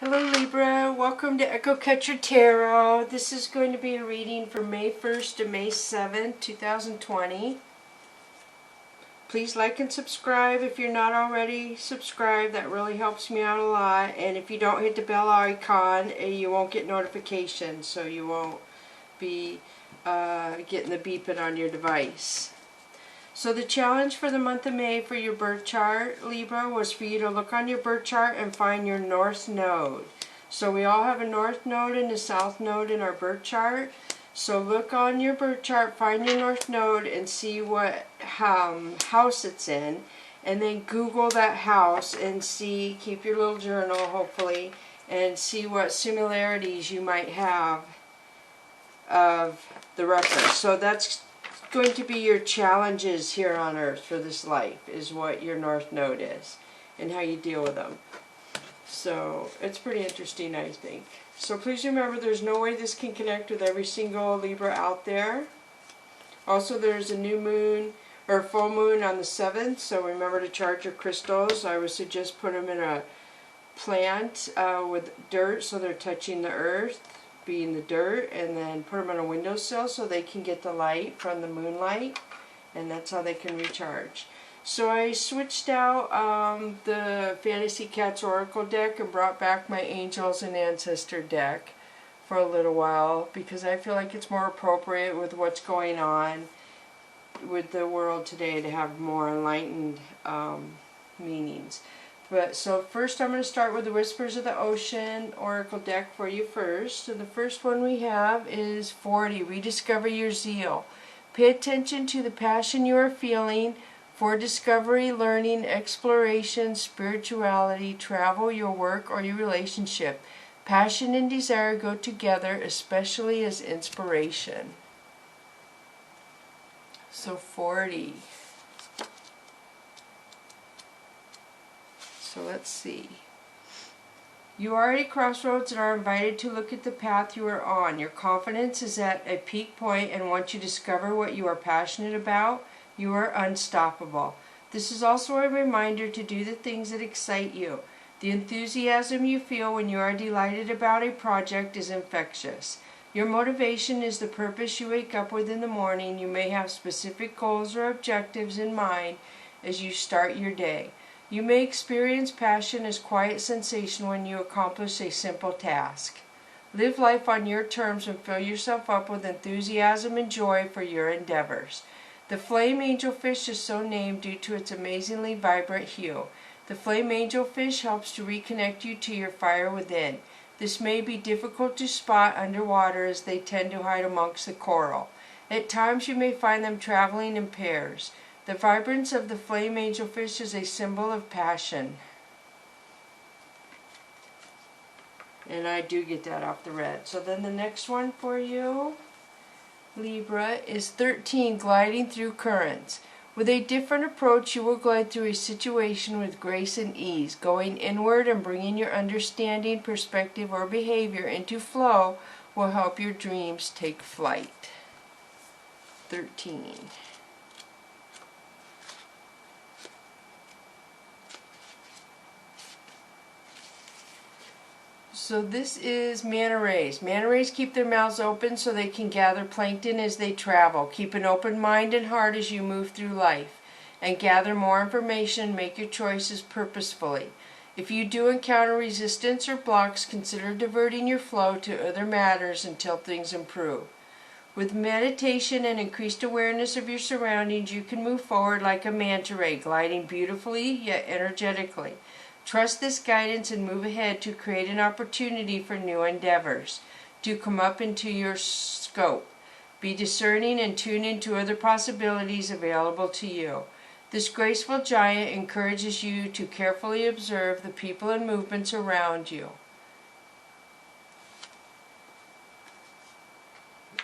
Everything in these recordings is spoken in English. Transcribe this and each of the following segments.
Hello Libra, welcome to Echo Catcher Tarot. This is going to be a reading from May 1st to May 7th, 2020. Please like and subscribe if you're not already subscribed. That really helps me out a lot. And if you don't hit the bell icon, you won't get notifications, so you won't be getting the beeping on your device. So the challenge for the month of May for your birth chart, Libra, was for you to look on your birth chart and find your north node. So we all have a north node and a south node in our birth chart. So look on your birth chart, find your north node, and see what house it's in. And then Google that house and see, keep your little journal hopefully, and see what similarities you might have of the reference. So that's going to be your challenges here on earth for this life, is what your north node is and how you deal with them. So it's pretty interesting, I think. So please remember, there's no way this can connect with every single Libra out there. Also, there's a new moon or full moon on the 7th, so remember to charge your crystals. I would suggest put them in a plant with dirt so they're touching the earth, being the dirt, and then put them on a windowsill so they can get the light from the moonlight, and that's how they can recharge. So I switched out the Fantasy Cats Oracle deck and brought back my Angels and Ancestor deck for a little while because I feel like it's more appropriate with what's going on with the world today to have more enlightened meanings. So first I'm going to start with the Whispers of the Ocean Oracle deck for you first. So the first one we have is 40, Rediscover Your Zeal. Pay attention to the passion you are feeling for discovery, learning, exploration, spirituality, travel, your work, or your relationship. Passion and desire go together, especially as inspiration. So 40. So let's see. You are at a crossroads and are invited to look at the path you are on. Your confidence is at a peak point, and once you discover what you are passionate about, you are unstoppable. This is also a reminder to do the things that excite you. The enthusiasm you feel when you are delighted about a project is infectious. Your motivation is the purpose you wake up with in the morning. You may have specific goals or objectives in mind as you start your day. You may experience passion as quiet sensation when you accomplish a simple task. Live life on your terms and fill yourself up with enthusiasm and joy for your endeavors. The flame angelfish is so named due to its amazingly vibrant hue. The flame angelfish helps to reconnect you to your fire within. This may be difficult to spot underwater as they tend to hide amongst the coral. At times you may find them traveling in pairs. The vibrance of the flame angelfish is a symbol of passion. And I do get that off the red. So then the next one for you, Libra, is 13, Gliding Through Currents. With a different approach, you will glide through a situation with grace and ease. Going inward and bringing your understanding, perspective, or behavior into flow will help your dreams take flight. 13. So this is manta rays. Manta rays keep their mouths open so they can gather plankton as they travel. Keep an open mind and heart as you move through life, and gather more information and make your choices purposefully. If you do encounter resistance or blocks, consider diverting your flow to other matters until things improve. With meditation and increased awareness of your surroundings, you can move forward like a manta ray, gliding beautifully yet energetically. Trust this guidance and move ahead to create an opportunity for new endeavors to come up into your scope. Be discerning and tune into other possibilities available to you. This graceful giant encourages you to carefully observe the people and movements around you.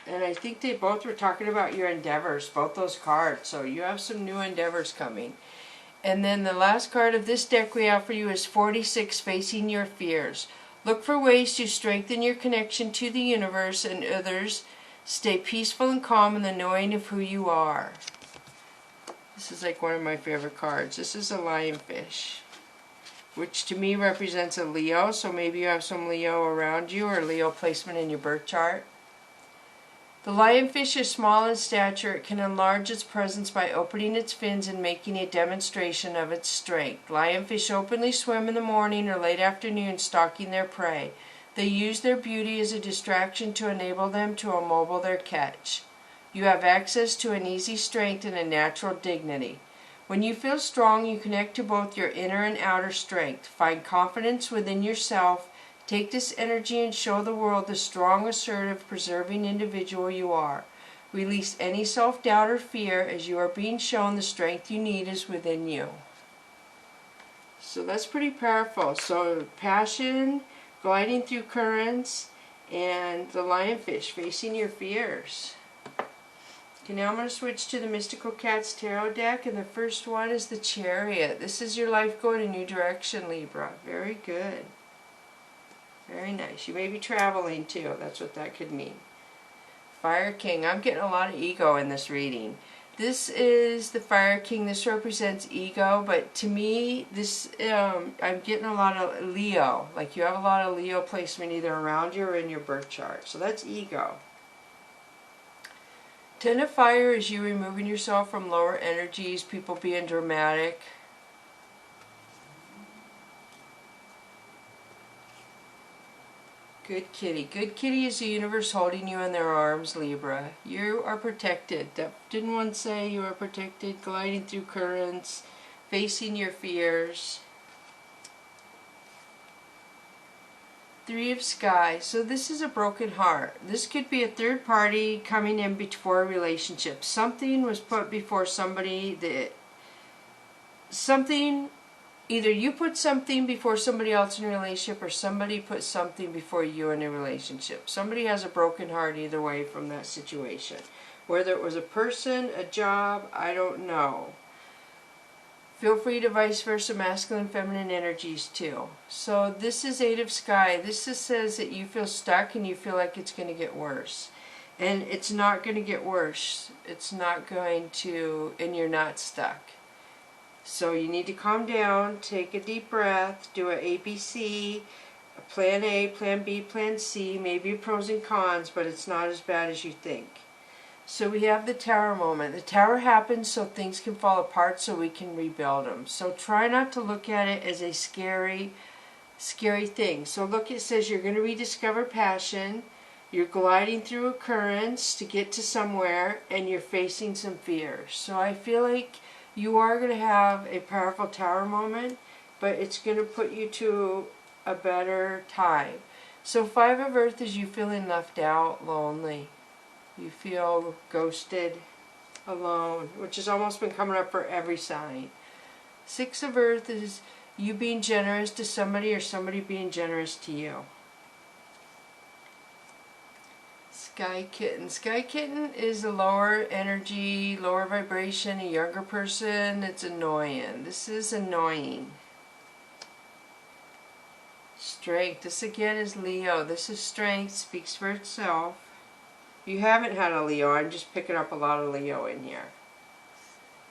And I think they both were talking about your endeavors, both those cards. So you have some new endeavors coming. And then the last card of this deck we have for you is 46, Facing Your Fears. Look for ways to strengthen your connection to the universe and others. Stay peaceful and calm in the knowing of who you are. This is like one of my favorite cards. This is a lionfish. which to me represents a Leo, so maybe you have some Leo around you or Leo placement in your birth chart. The lionfish is small in stature. It can enlarge its presence by opening its fins and making a demonstration of its strength. Lionfish openly swim in the morning or late afternoon stalking their prey. They use their beauty as a distraction to enable them to immobile their catch. You have access to an easy strength and a natural dignity. When you feel strong, you connect to both your inner and outer strength. Find confidence within yourself. Take this energy and show the world the strong, assertive, preserving individual you are. Release any self-doubt or fear as you are being shown the strength you need is within you. So that's pretty powerful. So passion, gliding through currents, and the lionfish, facing your fears. Okay, now I'm going to switch to the Mystical Cats Tarot deck, and the first one is the Chariot. This is your life going a new direction, Libra. Very good. Very nice. You may be traveling too. That's what that could mean. Fire King. I'm getting a lot of ego in this reading. This is the Fire King. This represents ego, but to me, this I'm getting a lot of Leo. Like you have a lot of Leo placement either around you or in your birth chart. So that's ego. Ten of Fire is you removing yourself from lower energies, people being dramatic. Good Kitty. Good Kitty is the universe holding you in their arms, Libra. You are protected. Didn't one say you are protected? Gliding through currents, facing your fears. Three of Sky. So this is a broken heart. This could be a third party coming in before a relationship. Something was put before somebody that... Either you put something before somebody else in a relationship or somebody put something before you in a relationship. Somebody has a broken heart either way from that situation. Whether it was a person, a job, I don't know. Feel free to vice versa, masculine, feminine energies too. So this is Eight of Sky. This just says that you feel stuck and you feel like it's going to get worse. And it's not going to get worse. It's not going to, and you're not stuck. So you need to calm down, take a deep breath, do an ABC, a plan A, plan B, plan C, maybe pros and cons, but it's not as bad as you think. So we have the Tower moment. The Tower happens so things can fall apart so we can rebuild them. So try not to look at it as a scary thing. So look, it says you're going to rediscover passion, you're gliding through currents to get to somewhere, and you're facing some fears. So I feel like you are going to have a powerful Tower moment, but it's going to put you to a better time. So Five of Earth is you feeling left out, lonely. You feel ghosted, alone, which has almost been coming up for every sign. Six of Earth is you being generous to somebody or somebody being generous to you. Sky Kitten. Sky Kitten is a lower energy, lower vibration, a younger person. It's annoying. This is annoying. Strength. This again is Leo. This is strength. Speaks for itself. You haven't had a Leo. I'm just picking up a lot of Leo in here.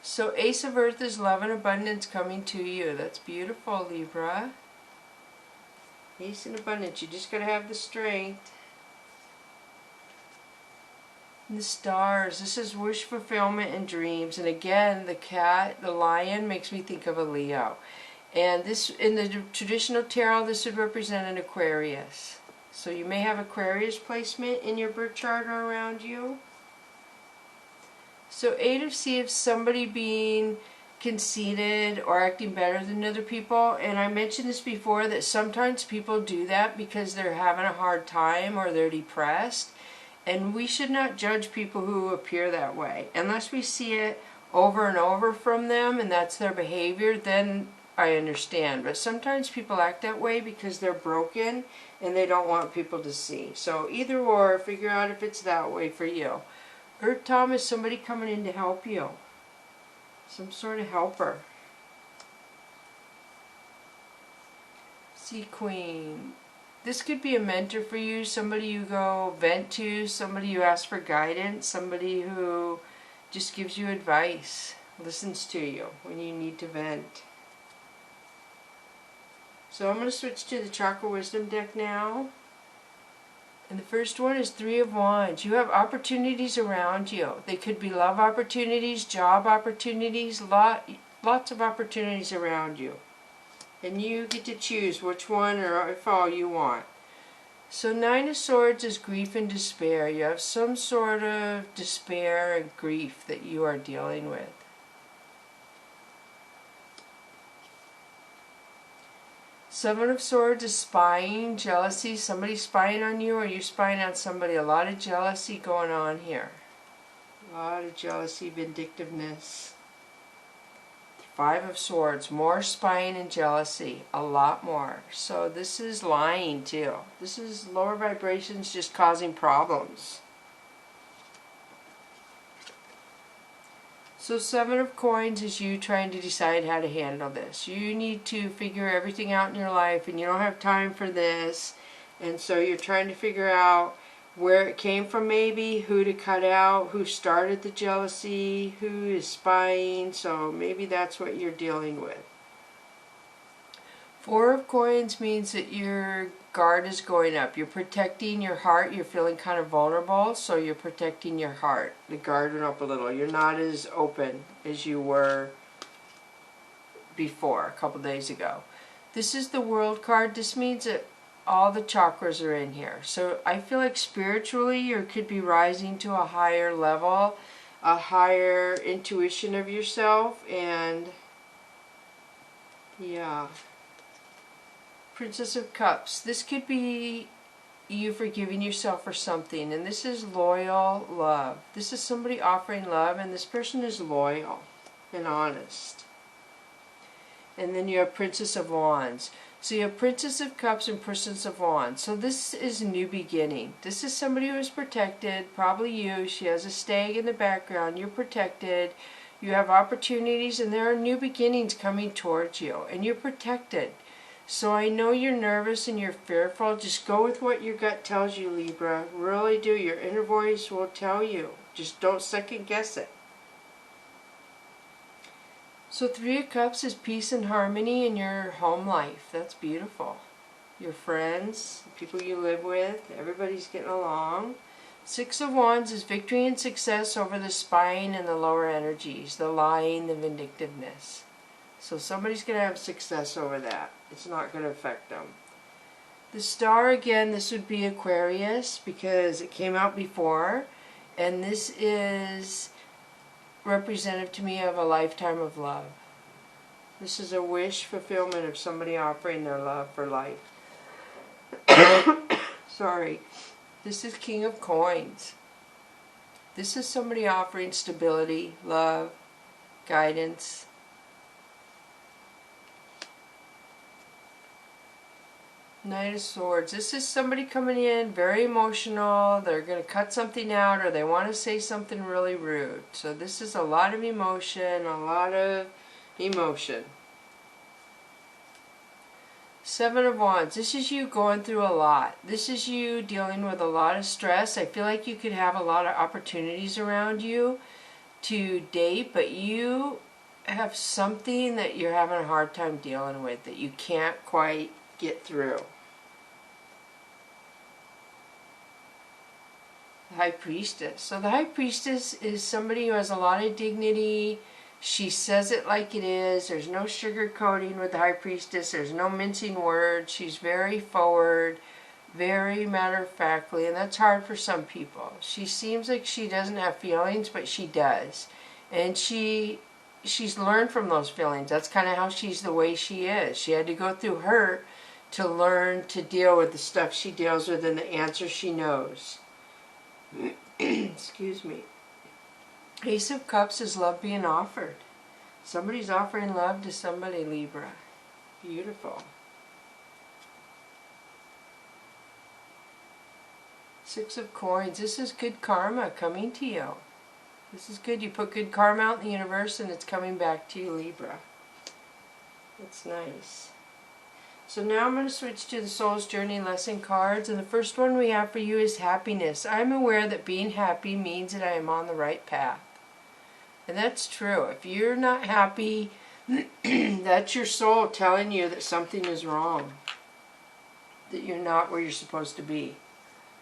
So Ace of Earth is love and abundance coming to you. That's beautiful, Libra. Ace and abundance. You just got to have the strength. And the Stars. This is wish fulfillment and dreams. And again, the cat, the lion, makes me think of a Leo. And this, in the traditional tarot, this would represent an Aquarius. So you may have Aquarius placement in your birth chart or around you. So Eight of Sea is somebody being conceited or acting better than other people. And I mentioned this before, that sometimes people do that because they're having a hard time or they're depressed. And we should not judge people who appear that way. Unless we see it over and over from them and that's their behavior, then I understand. But sometimes people act that way because they're broken and they don't want people to see. So either or, figure out if it's that way for you. Earth Tom is somebody coming in to help you. Some sort of helper. Sea Queen. This could be a mentor for you, somebody you go vent to, somebody you ask for guidance, somebody who just gives you advice, listens to you when you need to vent. So I'm going to switch to the Chakra Wisdom deck now. And the first one is Three of Wands. You have opportunities around you. They could be love opportunities, job opportunities, lots of opportunities around you. And you get to choose which one or if all you want. So Nine of Swords is grief and despair. You have some sort of despair and grief that you are dealing with. Seven of Swords is spying, jealousy. Somebody's spying on you or you're spying on somebody. A lot of jealousy going on here. A lot of jealousy, vindictiveness. Five of Swords, more spying and jealousy, a lot more. So this is lying too. This is lower vibrations just causing problems. So Seven of Coins is you trying to decide how to handle this. You need to figure everything out in your life and you don't have time for this. And so you're trying to figure out where it came from maybe, who to cut out, who started the jealousy, who is spying, so maybe that's what you're dealing with. Four of Coins means that your guard is going up. You're protecting your heart, you're feeling kind of vulnerable, so you're protecting your heart. The guard went up a little. You're not as open as you were before, a couple days ago. This is the World card. This means that all the chakras are in here. So I feel like spiritually you could be rising to a higher level, a higher intuition of yourself, and yeah. Princess of Cups. This could be you forgiving yourself for something, and this is loyal love. This is somebody offering love, and this person is loyal and honest. And then you have Princess of Wands. So you have Princess of Cups and Princess of Wands. So this is a new beginning. This is somebody who is protected, probably you. She has a stag in the background. You're protected. You have opportunities and there are new beginnings coming towards you. And you're protected. So I know you're nervous and you're fearful. Just go with what your gut tells you, Libra. Really do. Your inner voice will tell you. Just don't second guess it. So Three of Cups is peace and harmony in your home life. That's beautiful. Your friends, the people you live with, everybody's getting along. Six of Wands is victory and success over the spying and the lower energies, the lying, the vindictiveness. So somebody's going to have success over that. It's not going to affect them. The Star, again, this would be Aquarius because it came out before. And this is representative to me of a lifetime of love. This is a wish fulfillment of somebody offering their love for life. Sorry. This is King of Coins. This is somebody offering stability, love, guidance. Knight of Swords. This is somebody coming in very emotional. They're going to cut something out or they want to say something really rude. So this is a lot of emotion, Seven of Wands. This is you going through a lot. This is you dealing with a lot of stress. I feel like you could have a lot of opportunities around you to date, but you have something that you're having a hard time dealing with that you can't quite get through. The High Priestess. So the High Priestess is somebody who has a lot of dignity. She says it like it is. There's no sugarcoating with the High Priestess. There's no mincing words. She's very forward, very matter-of-factly, and that's hard for some people. She seems like she doesn't have feelings, but she does. And she's learned from those feelings. That's kind of how she's the way she is. She had to go through hurt to learn to deal with the stuff she deals with and the answers she knows. Excuse me. Ace of Cups is love being offered. Somebody's offering love to somebody, Libra. Beautiful. Six of Coins. This is good karma coming to you. This is good. You put good karma out in the universe and it's coming back to you, Libra. That's nice. So now I'm going to switch to the Soul's Journey lesson cards. And the first one we have for you is happiness. I'm aware that being happy means that I am on the right path. And that's true. If you're not happy, That's your soul telling you that something is wrong. That you're not where you're supposed to be.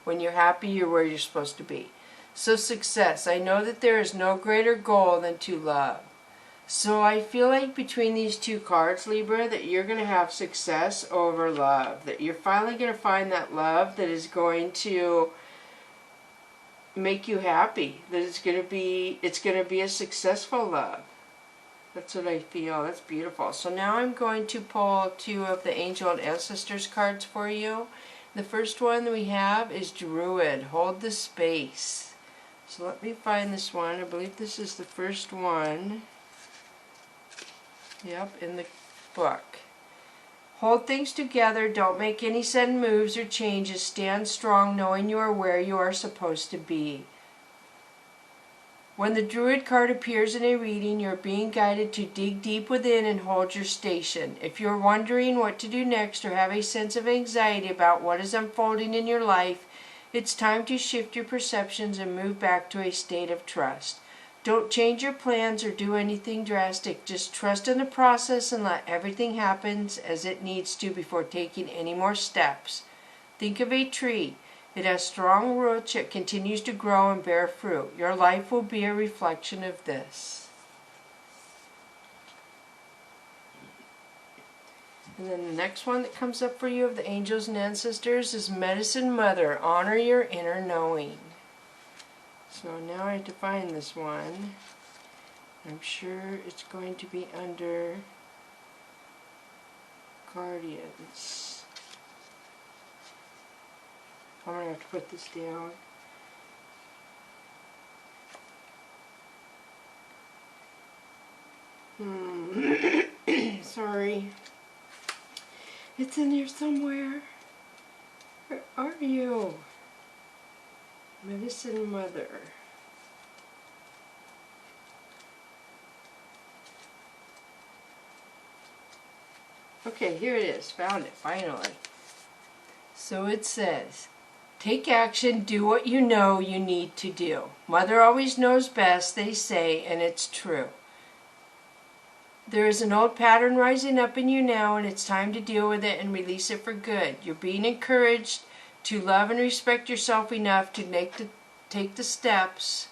When you're happy, you're where you're supposed to be. So success. I know that there is no greater goal than to love. So I feel like between these two cards, Libra, that you're going to have success over love. That you're finally going to find that love that is going to make you happy. That it's going to be a successful love. That's what I feel. That's beautiful. So now I'm going to pull two of the Angel and Ancestors cards for you. The first one that we have is Druid. Hold the space. So let me find this one. I believe this is the first one. Yep, in the book. Hold things together. Don't make any sudden moves or changes. Stand strong knowing you are where you are supposed to be. When the Druid card appears in a reading, you're being guided to dig deep within and hold your station. If you're wondering what to do next or have a sense of anxiety about what is unfolding in your life, it's time to shift your perceptions and move back to a state of trust. Don't change your plans or do anything drastic. Just trust in the process and let everything happen as it needs to before taking any more steps. Think of a tree. It has strong roots, it continues to grow and bear fruit. Your life will be a reflection of this. And then the next one that comes up for you of the Angels and Ancestors is Medicine Mother. Honor your inner knowing. So now I have to find this one. I'm sure it's going to be under Guardians. I'm going to have to put this down. Sorry. It's in here somewhere. Where are you? Medicine Mother. Okay, here it is. Found it, finally. So it says, take action, do what you know you need to do. Mother always knows best, they say, and it's true. There is an old pattern rising up in you now, and it's time to deal with it and release it for good. You're being encouraged to love and respect yourself enough to take the steps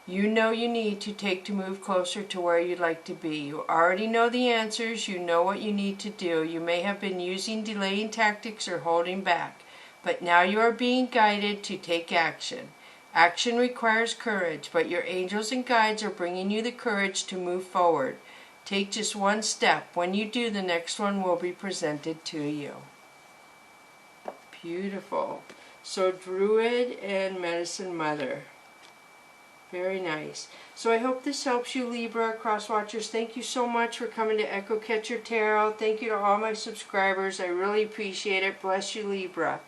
you know you need to take to move closer to where you'd like to be. You already know the answers. You know what you need to do. You may have been using delaying tactics or holding back, but now you are being guided to take action. Action requires courage, but your angels and guides are bringing you the courage to move forward. Take just one step. When you do, the next one will be presented to you. Beautiful. So Druid and Medicine Mother. Very nice. So I hope this helps you, Libra, Cross Watchers. Thank you so much for coming to Echo Catcher Tarot. Thank you to all my subscribers. I really appreciate it. Bless you, Libra.